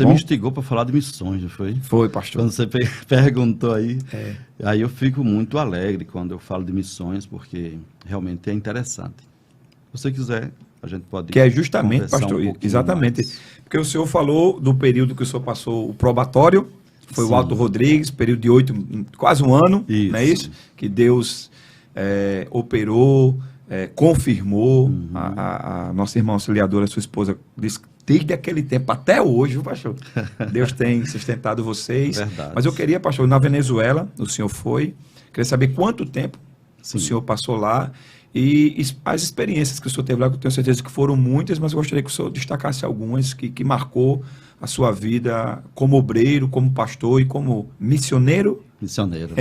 Você me instigou para falar de missões, não foi? Foi, pastor. Quando você perguntou aí, aí eu fico muito alegre quando eu falo de missões, porque realmente é interessante. Se você quiser, a gente pode... Que é justamente, pastor, exatamente. Mais. Porque o senhor falou do período que o senhor passou o probatório, foi Sim. o Alto Rodrigues, período de quase um ano, não é isso? Que Deus operou, confirmou, a nossa irmã auxiliadora, sua esposa, disse desde aquele tempo até hoje, viu, pastor? Deus tem sustentado vocês. Verdade. Mas eu queria, pastor, na Venezuela, o senhor foi, queria saber quanto tempo Sim. o senhor passou lá e as experiências que o senhor teve lá, que eu tenho certeza que foram muitas, mas eu gostaria que o senhor destacasse algumas que marcou a sua vida como obreiro, como pastor e como missioneiro. Missioneiro.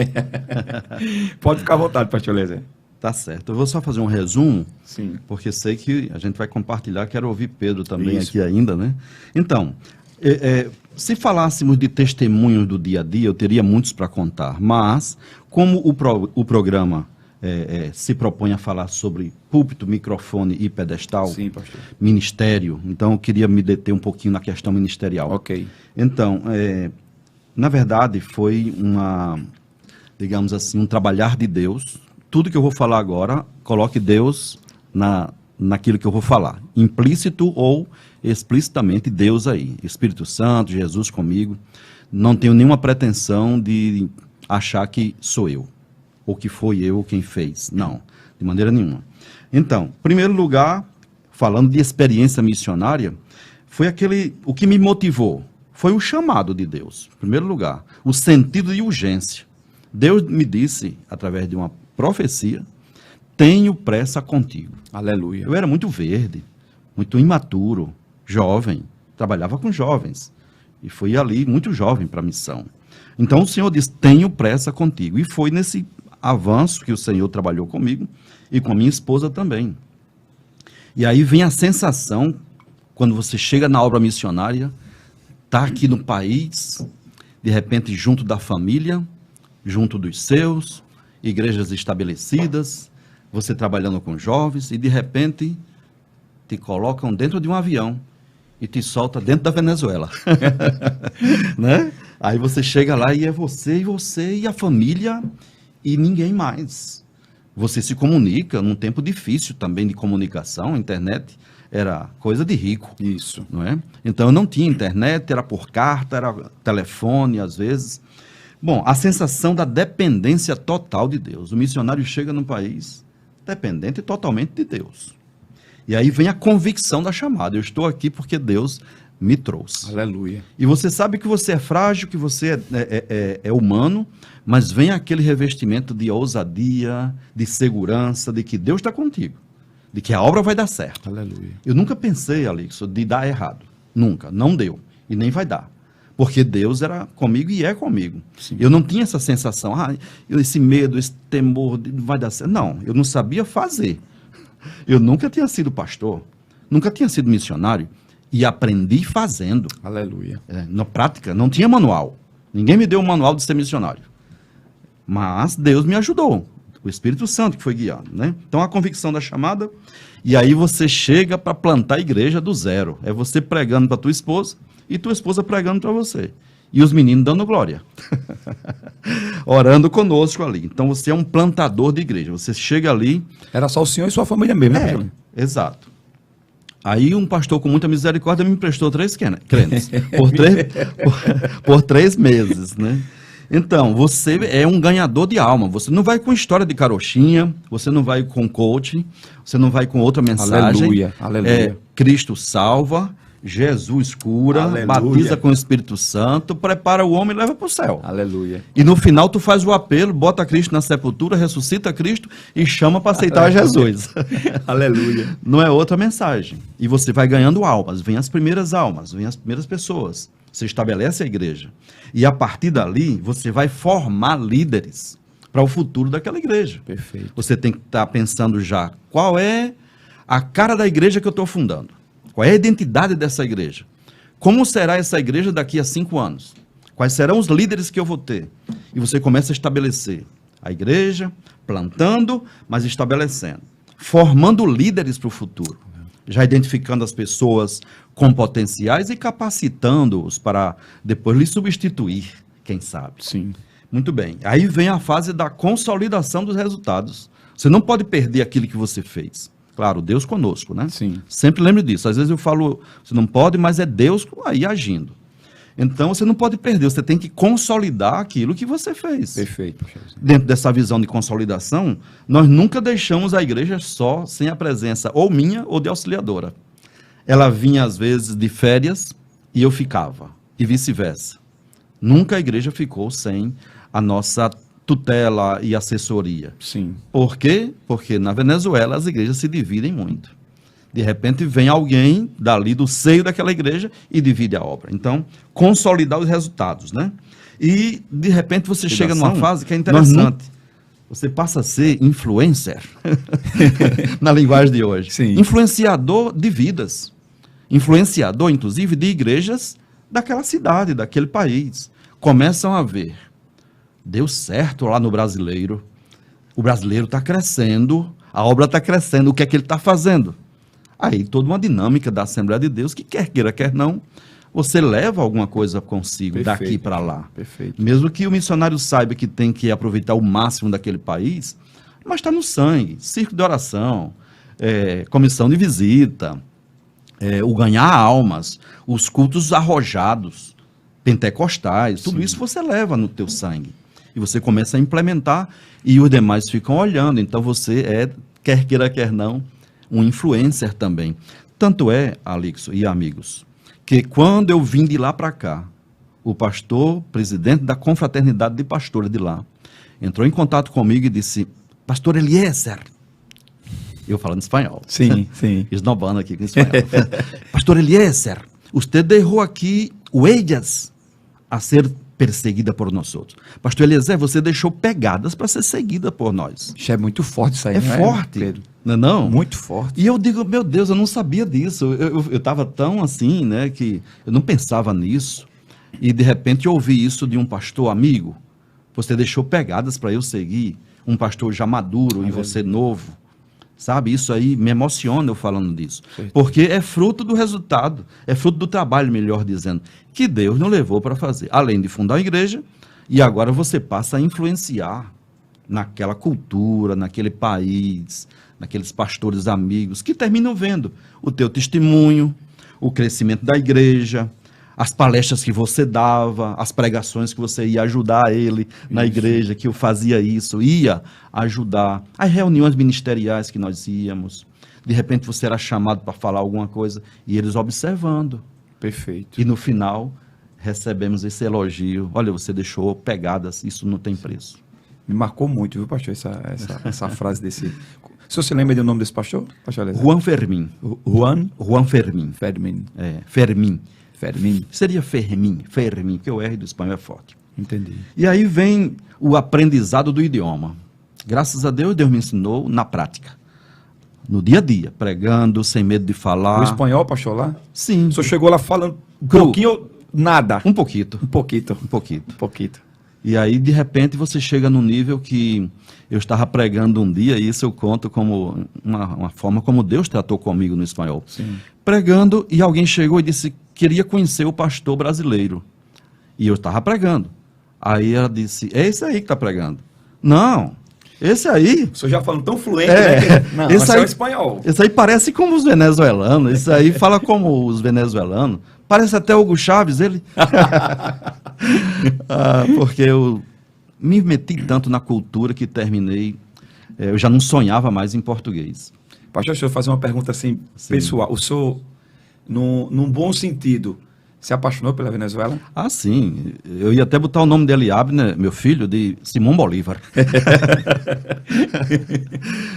Pode ficar à vontade, pastor Eliezer. Tá certo. Eu vou só fazer um resumo, Sim. porque sei que a gente vai compartilhar, quero ouvir Pedro também aqui ainda, né? Então, se falássemos de testemunhos do dia a dia, eu teria muitos para contar, mas como o programa se propõe a falar sobre púlpito, microfone e pedestal, Sim, pastor. Ministério, então eu queria me deter um pouquinho na questão ministerial. Ok. Então, na verdade, foi digamos assim, um trabalhar de Deus. Tudo que eu vou falar agora, coloque Deus naquilo que eu vou falar. Implícito ou explicitamente Deus aí. Espírito Santo, Jesus comigo. Não tenho nenhuma pretensão de achar que sou eu. Ou que foi eu quem fez. Não, de maneira nenhuma. Então, em primeiro lugar, falando de experiência missionária, foi o que me motivou. Foi o chamado de Deus, em primeiro lugar. O sentido de urgência. Deus me disse, através de uma profecia, tenho pressa contigo. Aleluia. Eu era muito verde, muito imaturo, jovem, trabalhava com jovens, e fui ali muito jovem para a missão. Então o Senhor disse, tenho pressa contigo, e foi nesse avanço que o Senhor trabalhou comigo, e com a minha esposa também. E aí vem a sensação, quando você chega na obra missionária, está aqui no país, de repente junto da família, junto dos seus, igrejas estabelecidas, você trabalhando com jovens, e de repente te colocam dentro de um avião e te solta dentro da Venezuela. Né? Aí você chega lá e é você e a família e ninguém mais. Você se comunica num tempo difícil também de comunicação, a internet era coisa de rico. Isso. Não é? Então eu não tinha internet, era por carta, era telefone às vezes. Bom, a sensação da dependência total de Deus. O missionário chega num país dependente totalmente de Deus. E aí vem a convicção da chamada. Eu estou aqui porque Deus me trouxe. Aleluia. E você sabe que você é frágil, que você é humano, mas vem aquele revestimento de ousadia, de segurança, de que Deus está contigo, de que a obra vai dar certo. Aleluia. Eu nunca pensei, Alixo, de dar errado. Nunca. Não deu. E nem vai dar. Porque Deus era comigo e é comigo. Sim. Eu não tinha essa sensação, esse medo, esse temor, não vai dar certo. Não, eu não sabia fazer. Eu nunca tinha sido pastor, nunca tinha sido missionário e aprendi fazendo. Aleluia. Na prática, não tinha manual. Ninguém me deu um manual de ser missionário. Mas Deus me ajudou. O Espírito Santo que foi guiando, né? Então a convicção da chamada, e aí você chega para plantar a igreja do zero. É você pregando para tua esposa e tua esposa pregando para você. E os meninos dando glória. Orando conosco ali. Então você é um plantador de igreja. Você chega ali... Era só o senhor e sua família mesmo, né, pastor? Exato. Aí um pastor com muita misericórdia me emprestou 3 crentes. Por 3 meses, né? Então, você é um ganhador de alma. Você não vai com história de carochinha, você não vai com coaching, você não vai com outra mensagem. Aleluia, aleluia. Cristo salva, Jesus cura, Aleluia. Batiza com o Espírito Santo, prepara o homem e leva para o céu. Aleluia. E no final tu faz o apelo, bota Cristo na sepultura, ressuscita Cristo e chama para aceitar Jesus. Aleluia. Não é outra mensagem. E você vai ganhando almas, vem as primeiras pessoas. Você estabelece a igreja. E a partir dali, você vai formar líderes para o futuro daquela igreja. Perfeito. Você tem que estar pensando já qual é a cara da igreja que eu estou fundando. Qual é a identidade dessa igreja? Como será essa igreja daqui a 5 anos? Quais serão os líderes que eu vou ter? E você começa a estabelecer a igreja, plantando, mas estabelecendo. Formando líderes para o futuro. já identificando as pessoas com potenciais e capacitando-os para depois lhe substituir, quem sabe. Sim. Muito bem. Aí vem a fase da consolidação dos resultados. Você não pode perder aquilo que você fez. Claro, Deus conosco, né? Sim. Sempre lembre disso. Às vezes eu falo, você não pode, mas é Deus aí agindo. Então, você não pode perder, você tem que consolidar aquilo que você fez. Perfeito. Dentro dessa visão de consolidação, nós nunca deixamos a igreja só, sem a presença ou minha ou de auxiliadora. Ela vinha, às vezes, de férias e eu ficava, e vice-versa. Nunca a igreja ficou sem a nossa tutela e assessoria. Sim. Por quê? Porque na Venezuela as igrejas se dividem muito. De repente vem alguém dali do seio daquela igreja e divide a obra. Então, consolidar os resultados, né? E, de repente, você chega numa fase que é interessante. Você passa a ser influencer, na linguagem de hoje. Sim. Influenciador de vidas. Influenciador, inclusive, de igrejas daquela cidade, daquele país. Começam a ver. Deu certo lá no brasileiro. O brasileiro está crescendo, a obra está crescendo. O que é que ele está fazendo? Aí toda uma dinâmica da Assembleia de Deus que quer queira, quer não, você leva alguma coisa consigo. Perfeito, daqui para lá. Perfeito. Mesmo que o missionário saiba que tem que aproveitar o máximo daquele país, mas está no sangue. Circo de oração, comissão de visita, o ganhar almas, os cultos arrojados, pentecostais, tudo isso você leva no teu sangue. E você começa a implementar e os demais ficam olhando. Então você quer queira, quer não, um influencer também. Tanto é, Alixo e amigos, que quando eu vim de lá para cá, o pastor, presidente da confraternidade de pastores de lá, entrou em contato comigo e disse, pastor Eliezer, eu falando espanhol. Sim, sim. Esnobando aqui com espanhol. Pastor Eliezer, você deixou aqui huellas a ser perseguida por nós outros. Pastor Eliezer, você deixou pegadas para ser seguida por nós. Isso é muito forte isso aí, é forte, Pedro. Não é não? Muito forte. E eu digo, meu Deus, eu não sabia disso. Eu estava tão assim, né, que eu não pensava nisso. E de repente eu ouvi isso de um pastor amigo. Você deixou pegadas para eu seguir. Um pastor já maduro e você novo. Sabe, isso aí me emociona eu falando disso. Certo. Porque é fruto do resultado, é fruto do trabalho, melhor dizendo, que Deus nos levou para fazer. Além de fundar a igreja, e agora você passa a influenciar naquela cultura, naquele país, naqueles pastores amigos, que terminam vendo o teu testemunho, o crescimento da igreja, as palestras que você dava, as pregações que você ia ajudar ele na igreja, que eu fazia isso, ia ajudar, as reuniões ministeriais que nós íamos, de repente você era chamado para falar alguma coisa, e eles observando. Perfeito. E no final, recebemos esse elogio, olha, você deixou pegadas, isso não tem preço. Me marcou muito, viu, pastor, essa frase desse... O senhor se lembra do nome desse pastor? Juan Fermin. Juan Fermin. Fermin. Fermin. Fermin. Seria Fermin, porque o R do espanhol é forte. Entendi. E aí vem o aprendizado do idioma. Graças a Deus, Deus me ensinou na prática. No dia a dia, pregando, sem medo de falar. O espanhol, pastor, lá? Sim. O senhor chegou lá falando um pouquinho, nada? Um pouquinho. E aí, de repente, você chega num nível que eu estava pregando um dia, e isso eu conto como uma forma como Deus tratou comigo no espanhol. Sim. Pregando, e alguém chegou e disse, queria conhecer o pastor brasileiro. E eu estava pregando. Aí ela disse, é esse aí que está pregando. Não, esse aí... O senhor já falando tão fluente, né? Não, esse aí é o espanhol. Esse aí parece como os venezuelanos, esse aí fala como os venezuelanos. Parece até o Hugo Chávez, ele. Porque eu me meti tanto na cultura que terminei, eu já não sonhava mais em português. Pastor, deixa eu fazer uma pergunta assim, pessoal. O senhor, num bom sentido, se apaixonou pela Venezuela? Ah, sim. Eu ia até botar o nome de Eliabe, né, meu filho, de Simão Bolívar.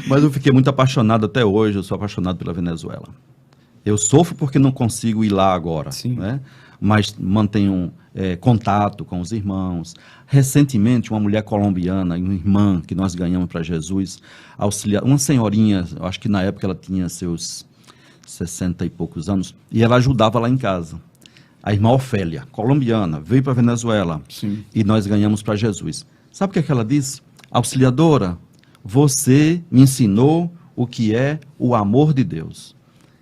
Mas eu fiquei muito apaixonado até hoje, eu sou apaixonado pela Venezuela. Eu sofro porque não consigo ir lá agora, né? Mas mantenho contato com os irmãos. Recentemente, uma mulher colombiana, uma irmã que nós ganhamos para Jesus, uma senhorinha, eu acho que na época ela tinha seus 60 e poucos anos, e ela ajudava lá em casa. A irmã Ofélia, colombiana, veio para a Venezuela. Sim. E nós ganhamos para Jesus. Sabe o que é que ela disse? Auxiliadora, você me ensinou o que é o amor de Deus.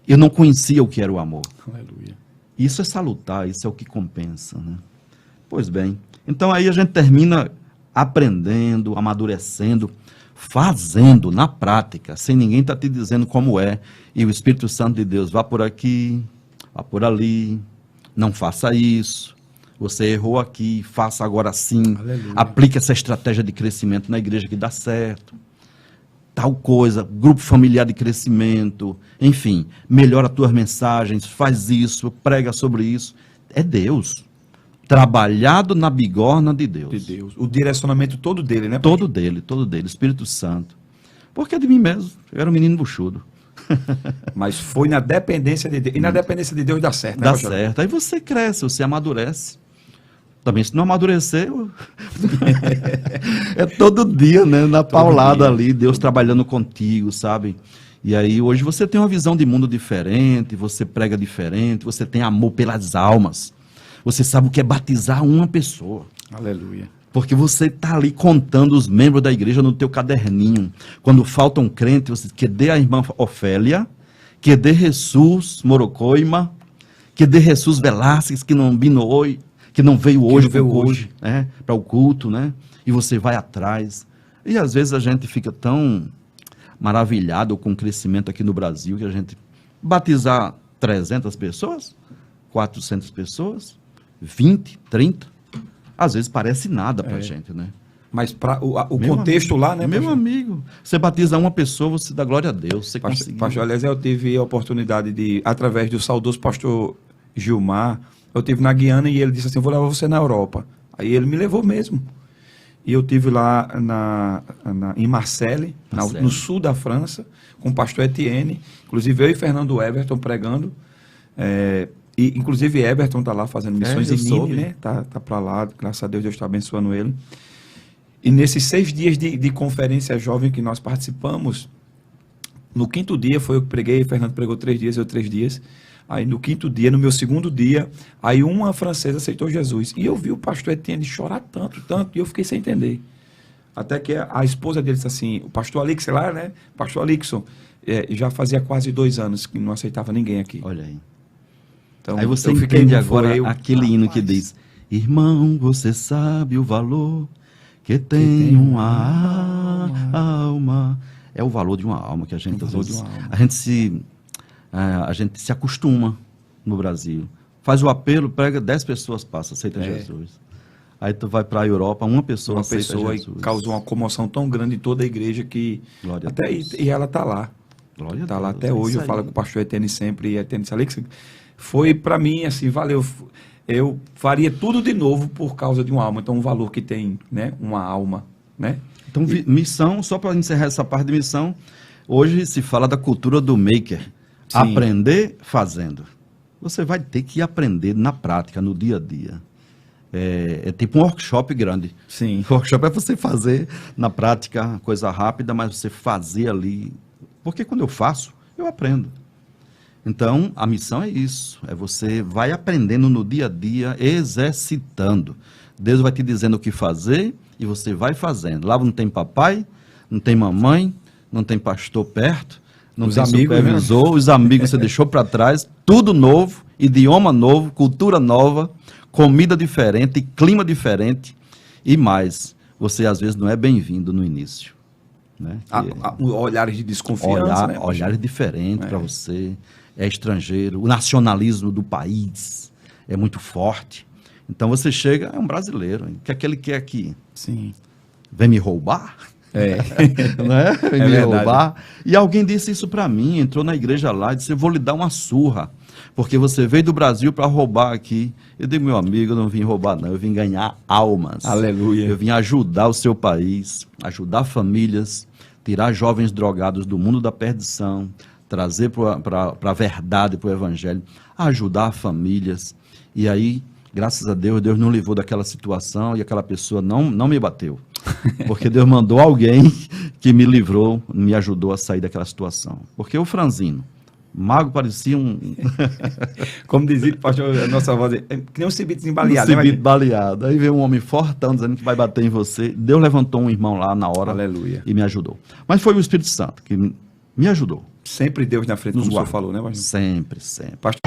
Eu não conhecia o que era o amor. Aleluia. Isso é salutar, isso é o que compensa, né? Pois bem, então aí a gente termina aprendendo, amadurecendo, fazendo na prática, sem ninguém estar te dizendo como é, e o Espírito Santo de Deus, vá por aqui, vá por ali, não faça isso, você errou aqui, faça agora sim, Aleluia. Aplique essa estratégia de crescimento na igreja que dá certo, tal coisa, grupo familiar de crescimento, enfim, melhora as tuas mensagens, faz isso, prega sobre isso, é Deus. Trabalhado na bigorna de Deus. De Deus. O direcionamento todo dele, né? Todo dele, Espírito Santo. Porque de mim mesmo, eu era um menino buchudo. Mas foi na dependência de Deus. E na dependência de Deus dá certo, né? Dá certo. Aí você cresce, você amadurece. Também se não amadurecer, é todo dia, né? Na paulada ali, Deus trabalhando contigo, sabe? E aí hoje você tem uma visão de mundo diferente, você prega diferente, você tem amor pelas almas. Você sabe o que é batizar uma pessoa. Aleluia. Porque você está ali contando os membros da igreja no teu caderninho. Quando falta um crente, você que dê a irmã Ofélia, que dê Jesus Morocoima, que dê Jesus Velásquez, que não vino hoje, que não veio hoje, né, para o culto, né? E você vai atrás. E às vezes a gente fica tão maravilhado com o crescimento aqui no Brasil, que a gente batizar 300 pessoas, 400 pessoas, 20, 30, às vezes parece nada pra gente, né? Mas para o contexto amigo, lá, né? Meu amigo, você batiza uma pessoa, você dá glória a Deus, você conseguiu. Pastor, aliás, eu tive a oportunidade de, através do saudoso pastor Gilmar, eu tive na Guiana e ele disse assim, vou levar você na Europa. Aí ele me levou mesmo. E eu tive lá em Marseille, no sul da França, com o pastor Etienne, inclusive eu e Fernando Everton pregando, e inclusive Everton está lá fazendo missões em Nîmes, né? Tá para lá, graças a Deus, Deus está abençoando ele. E nesses 6 dias de conferência jovem que nós participamos, no 5º dia foi eu que preguei, Fernando pregou 3 dias, eu 3 dias. Aí no 5º dia, no meu 2º dia, aí uma francesa aceitou Jesus. E eu vi o pastor Etienne chorar tanto, e eu fiquei sem entender. Até que a esposa dele disse assim, o pastor Alixon lá, né? Pastor Alixon, já fazia quase 2 anos que não aceitava ninguém aqui. Olha aí. Então, aí você entende agora aquele hino que diz, irmão, você sabe o valor que tem uma alma. É o valor de uma alma que a gente, às vezes, a gente se acostuma no Brasil. Faz o apelo, prega, 10 pessoas passam, aceita Jesus. Aí tu vai para a Europa, uma pessoa aceita Jesus. E causou uma comoção tão grande em toda a igreja que até e ela está lá. Glória está a lá Deus, até hoje. Eu falo com o pastor Etienne sempre, e Etienne Salix. Foi para mim assim, valeu. Eu faria tudo de novo por causa de uma alma. Então, um valor que tem, né, uma alma, né? Então, missão, só para encerrar essa parte de missão, hoje se fala da cultura do maker. Sim. Aprender fazendo. Você vai ter que aprender na prática, no dia a dia. É tipo um workshop grande. Sim. O workshop é você fazer na prática, coisa rápida, mas você fazer ali. Porque quando eu faço, eu aprendo. Então, a missão é isso. É você vai aprendendo no dia a dia, exercitando. Deus vai te dizendo o que fazer e você vai fazendo. Lá não tem papai, não tem mamãe, não tem pastor perto, não tem supervisor, os amigos você deixou para trás, tudo novo, idioma novo, cultura nova, comida diferente, clima diferente e mais. Você às vezes não é bem-vindo no início. Né? Olhares de desconfiança. Olhares diferentes para você. É estrangeiro, o nacionalismo do país é muito forte. Então você chega, é um brasileiro, o que é que ele quer aqui? Sim. Vem me roubar? Né? Vem me roubar. E alguém disse isso para mim, entrou na igreja lá e disse, eu vou lhe dar uma surra, porque você veio do Brasil para roubar aqui. Eu digo, meu amigo, eu não vim roubar não, eu vim ganhar almas. Aleluia. Eu vim ajudar o seu país, ajudar famílias, tirar jovens drogados do mundo da perdição, trazer para a verdade, para o evangelho, ajudar famílias. E aí, graças a Deus, Deus não livrou daquela situação e aquela pessoa não me bateu. Porque Deus mandou alguém que me livrou, me ajudou a sair daquela situação. Porque o franzino, mago parecia um... Como dizia o pastor, a nossa voz, que nem um cibito desembaleado. Baleado. Aí veio um homem fortão dizendo que vai bater em você. Deus levantou um irmão lá na hora. Aleluia. E me ajudou. Mas foi o Espírito Santo que me me ajudou. Sempre Deus na frente, como o senhor falou, né, Pastor? Sempre, sempre. Pastor...